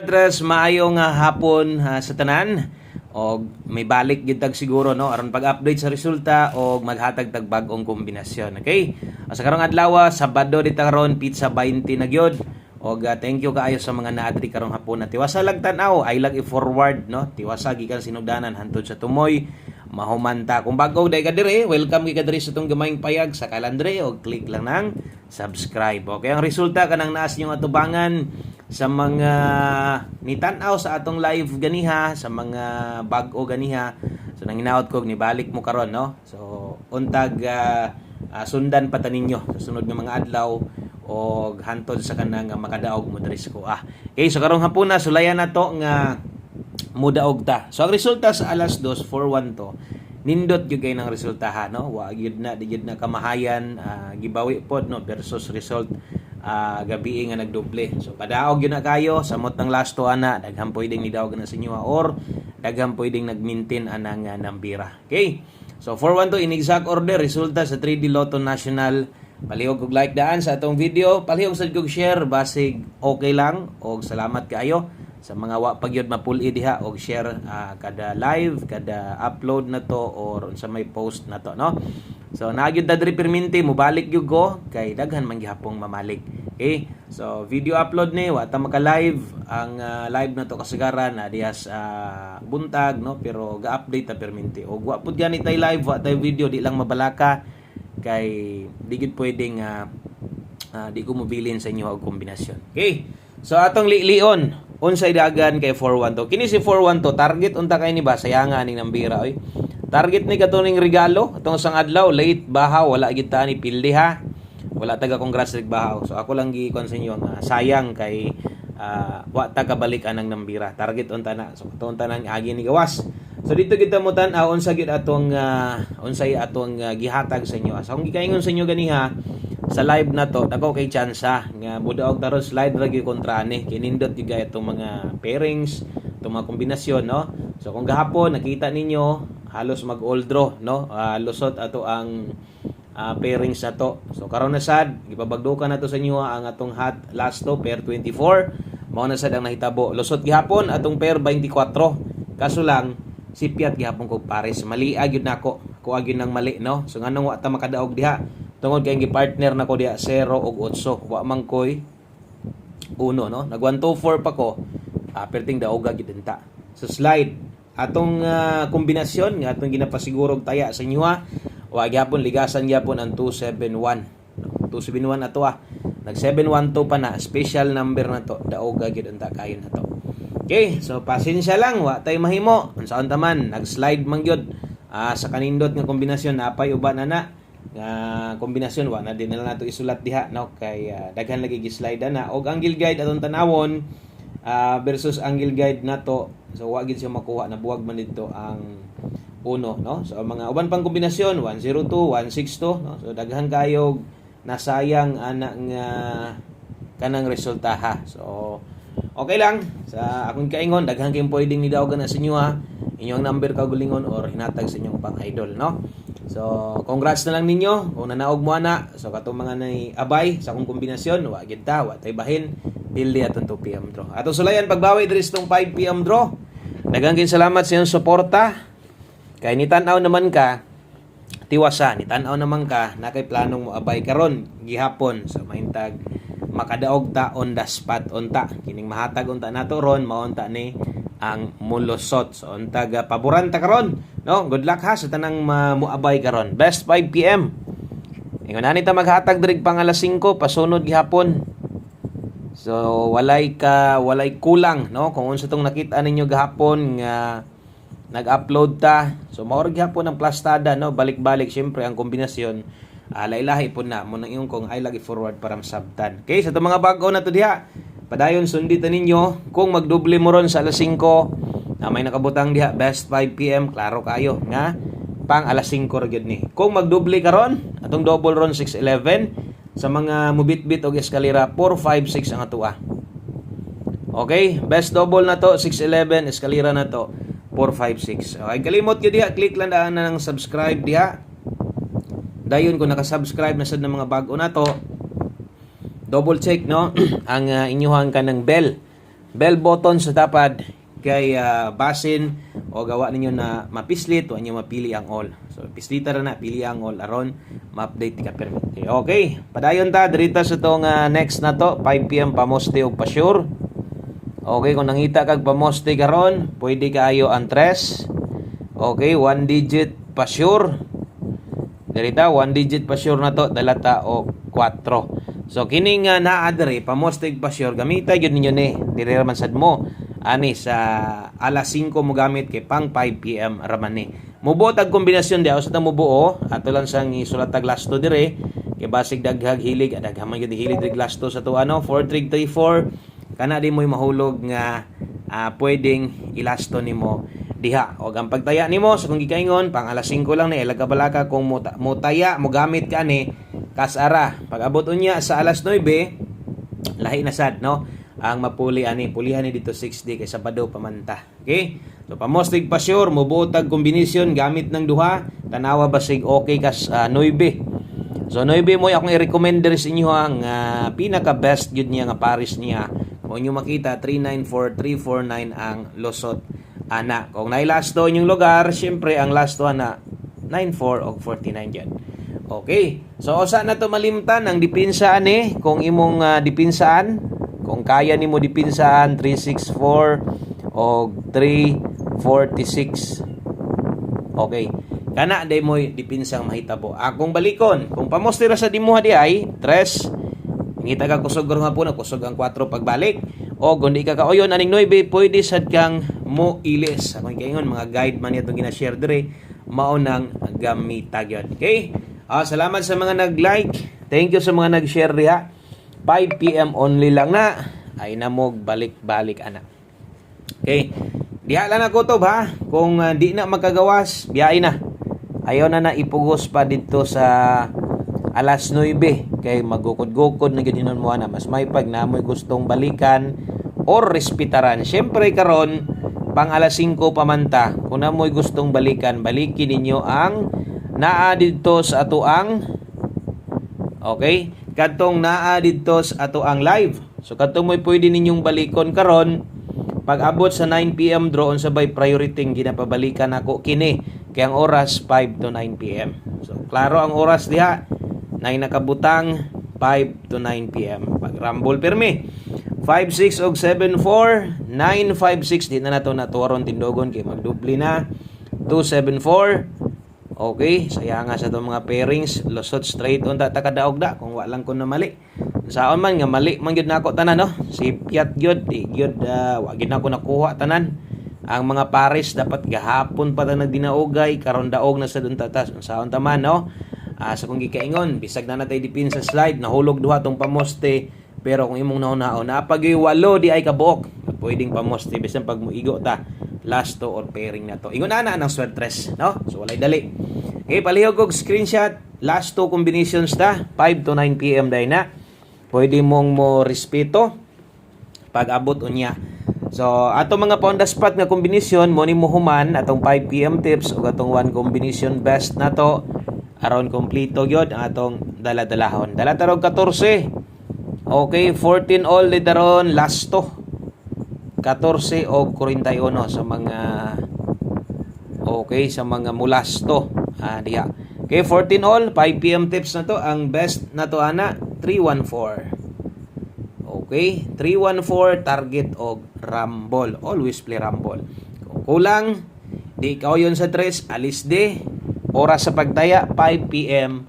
Tres maayo nga hapon sa tanan og may balik gid tag siguro no aron pag-update sa resulta og maghatag tag bag-ong kombinasyon. Okay? Sa karong adlaw Sabado dita karon pizza 20 na gyud. Og thank you kaayo sa mga naadri karong hapon na tiwasa lag tan-aw ay lag i-forward no tiwasa gikan sinugdanan hantod sa tumoy mahumanta. Kung bago day ka dire, welcome ka dire sa tong gamayng payag sa kalandre og click lang nang subscribe. Okay, ang resulta kanang naas yung atubangan sa mga nitan-aw sa atong live ganiha, sa mga bag-o ganiha. So nanginaot ko ni balik mo karon no. So untag sundan pa ta ninyo sa sunod nga mga adlaw og hantod sa kanang makadaog mo diri sa kuha. Okay, so karong hapon na sulayan na to nga mudaog ta. So ang resulta sa alas 2 4-1 to. Nindot gyud kay nang resultahan no. Wa gyud na di gyud na kamahayan gibawi pod no versus result gabi nga nagdoble. So kadaog yun na kayo samot ng last to ana daghan pwedeng nidaog na sa inyo or daghan pwedeng nagmintin anang nambira. Okay? So 4-1 to in exact order resulta sa 3D Lotto National. Palihog og like daan sa atong video, palihog sad kog share basig okay lang og salamat kaayo sa mga wa pagyud mapuli diha og share kada live, kada upload na to or sa may post na to no. So nagyud ta diri perminti mobalik gyud ko kay daghan man gihapong mamalik. Okay? So video upload ni wa ta maka-live ang live na to kasagaran diha sa buntag no pero ga-update ta perminti. Og wa pud gani tay live, wa tay video di lang mabalaka kay di gid pwedeng di ko mobilin sa inyo og kombinasyon. Okay? So atong lion unsay dagan kay 4-1 to. Kini si 4-1 to target unta kay ni ba sayanga ning nambira oy. Target ni katuning regalo atong sang adlaw late bahaw wala gid ta ni pildi ha. Wala taga congrats rig bahaw. So ako lang gi-kon sa inyo sayang kay wa ta kabalik anang nambira. Target unta na. So unta nang agi ni gawas. So dito kita mo tan-aw unsa gid atong unsay atong gihatag sa inyo. So kung gikaingon sa inyo ganiha sa live na to dako kay tsansa nga budaog taron slide ra gyud kontra ani kinindot gyud kay atong mga pairings, atong mga kombinasyon no. So kung gahapon nakita ninyo halos mag all draw no lusot ato ang pairings na to. So karon na sad gipabagdukan nato sa inyo ang atong hot last to pair 24 mao na sad ang nahitabo lusot gihapon atong pair 24 kaso lang sipiat gihapon kog pares mali gyud nako ko gyud nang mali no. So nganong wa ta makadaog diha tungod kay gi-partner nako diha 0 ug 8 wa man koy 1 no nag 124 pa ko perting daoga gyud ta. So slide atong kombinasyon nga atong ginapasigurog taya sa inyo wa gyapon ligasan gyapon ang 271 271 ato nag 712 pa na special number na to daoga gyud ta kayo na to. Okay, so pasensya lang wa tay mahimo unsaon ta man nag-slide man gyud sa kanindot nga kombinasyon napay uban ana nga kombinasyon wa na din nila nato isulat diha no kay daghan lagi gi-slide na og angle guide atong tanawon versus angle guide nato so wa gid siya makuha na buwag man dito ang 1 no. So mga uban pang kombinasyon 102 162 no so daghan kayo nasayang ana nga kanang resulta ha. So okay lang sa akong kaingon daghan kay pwedeng nidaogan na sa inyo inyong number kagulingon or hinatag sa inyong pang idol no. So congrats na lang ninyo kung nanaog mo ana. So katong mga nay abay sa akong kombinasyon wa gid ta wa tay bahin pildi atong 2 PM draw. Atong sulayan pagbawi diri sa 5 PM draw. Daghang salamat sa inyong suporta. Kay nitan-aw naman ka tiwasa nitan-aw naman ka na kay planong mo abay karon gihapon sa mahintag makadaog ta on the spot unta kining mahatag unta nato ron maunta ni ang mulusot. So unta paboran ta karon no. Good luck ha sa tanang muabay karon. Best 5 PM. Ingon ani ta maghatag diri pang alas 5 pasunod gihapon. So walay kulang no kung unsa tong nakita ninyo gahapon nga nag-upload ta. So mao gihapon ang plastada no balik-balik syempre ang kombinasyon lahi-lahi po na mo nang iyong kung ay lagi forward para masabtan. Okay, sa itong mga bago na to diha padayon sunditan ninyo kung magdoble mo ron sa alas 5 na may nakabutang diha best 5 PM klaro kayo nga pang alas 5 ra gyud ni. Kung magdoble karon atong double ron 611 sa mga mubit-bit og eskalera 456 ang atoa. Okay, best double na to 611 eskalera na to 456. Okay, kalimot gyud diha click lang daan na ng subscribe diha. Dayon kung naka-subscribe na sad ng mga bago na to double check no ang inyuhang kanang bell bell button sa tapad kay basin o gawa ninyo na mapislit o inyo mapili ang all. So pislita ra na pili ang all aron ma-update ka permit. Okay, padayon ta dirita sa tong next na to 5 PM pamoste og pa-sure. Okay, kung nangita kag pamoste karon, pwede kaayo ang 3. Okay, 1 digit pa-sure. Dirita 1 digit pa-sure na to, dalata og 4. So kining naa diri pamoste og pa-sure gamita gyud ninyo ni diri man sad mo. Ani sa alas 5 mo gamit kay pang 5 PM raman ni. Mubuot ang kombinasyon diaw sa mubuo ato lang sang isulat tag last 2 dire kay basig daghag hilig daghang man gyud hilig dig last 2 sa to 4334 kana di mo'y mahulog nga pwedeng ilasto nimo diha. O ang pagtaya nimo sa kung gikaingon pang alas 5 lang ni balaka kung mo taya mo gamit ka ni kasara pag abot unya sa alas 9 lahi na sad no ang mapuli ani pulihan ni dito 6D kay Sabado pamanta. Okay? So pamostig pa sure mubuotag kombinasyon gamit ng duha tanawa basig okay kas 9. So 9 mo akong i-recommend sa inyo ang pinaka best gyud niya nga pares niya. Kung inyo makita 394349 ang losot ana. Kung nailasto inyong lugar, syempre ang lasto ana 94 og 49 yan. Okay. So usa na to malimtan ang dipinsa ani kung imong dipinsaan kung kaya nimo dipinsahan 364 o 346. Okay. Kana day mo dipinsang mahitabo. Akong balikon, kung pamoste ra sa dimuha di ay 3, ngita ka kusog nga po na kusog ang 4 pagbalik. O kung di ka kaoyon aning 9, pwede sad kang mo ilis. Akong kaingon mga guide man itong gina-share dire mao nang gamita gyud. Okay? Salamat sa mga nag-like. Thank you sa mga nag-share diha. 5 PM only lang na ay namog balik-balik ana. Okay. Diha lang ako to ba? Kung di na magkagawas, biyay na. Ayaw na ipugos pa dito sa alas 9 kay magukod-gukod na ganyan mo na mas may pag namoy gustong balikan or respetaran. Syempre karon pang alas 5 pamanta kung namoy gustong balikan, balikin ninyo ang naa dito sa ato ang okay kadtong naa dito sa ato ang live. So kadtong mo'y pwede ninyong balikon karon pag abot sa 9 PM draw on sabay priority ginapabalikan ako kini kay ang oras 5 to 9 PM. So klaro ang oras diha 9 nakabutang 5 to 9 PM. Pag rumble permi 56 og 74 956 di na nato naturon tindogon kay magdubli na 274. Okay, saya nga sa itong mga pairings, losot straight on takadaog da kung walang ko na mali. Saon man nga mali man gyud nako tanan no. Si Piat gyud, di gyud wa gyud nako nakuha tanan. Ang mga pares dapat gahapon pa ta nagdinaugay karon daog na sa dun tatas. Saon ta man no. Sa kung gikaingon, bisag na natay dipin sa slide, nahulog duha tong pamoste. Pero kung imong nauna-una, napagay walo di ay kabuok. Pwedeng pamoste bisan pag muigo ta. Last to or pairing na to. Ingon na ng swertres, no? So walay dali. Okay, palihog og screenshot. Last two combinations ta, 5 to 9 PM day na. Pwede mong mo respeto pag abot unya. So ato mga pound spot nga kombinasyon mo ni human atong 5 PM tips ug atong 1 combination best na to aron kompleto gyud ang atong dala-dalahon. Dala tarog 14. Okay, 14 all di daron last to. 14 o 41 sa mga okay sa mga mulasto diha. Okay, 14 all 5 PM tips na to. Ang best na to ana 314. Okay, 314 target og rumble. Always play rumble. Kung kulang di ikaw yon sa 3 alis de. Oras sa pagtaya 5 PM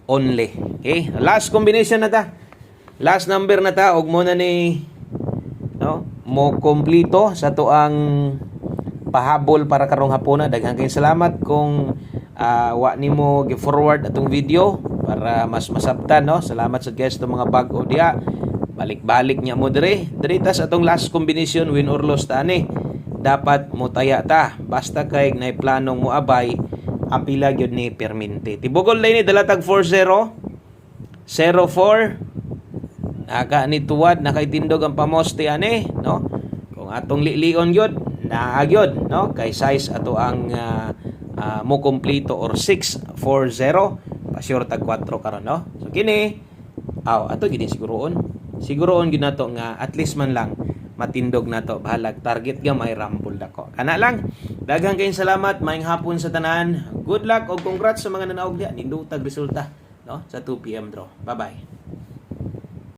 only. Okay, last combination na ta. Last number na ta og mo na ni no mo kompleto sa to ang pahabol para karong hapon. Daghang kay salamat kung wa nimo gi-forward atong video para mas masabtan no. Salamat sa guest ng mga bag-o diha. Balik-balik niya mo dire. Diritas atong last combination win or loss ta ani. Dapat mo taya ta. Basta kay nay planong mo abay apila gyud ni permente. Tibugol lay ni dalatag 40 04 naka ni tuwad nakaitindog ang pamoste ani no. Kung atong lilion gyud naa gyud no kay size ato ang mo kompleto or 640 pa sure tag 4 karon no. So kini ato gid siguroon gyud nato nga at least man lang matindog na to. Bahalag target nga may rumble dako. Kana lang. Daghang kayong salamat, maayong hapon sa tanan. Good luck o congrats sa mga nanaog diha nindutag resulta, no, sa 2 PM draw. Bye-bye.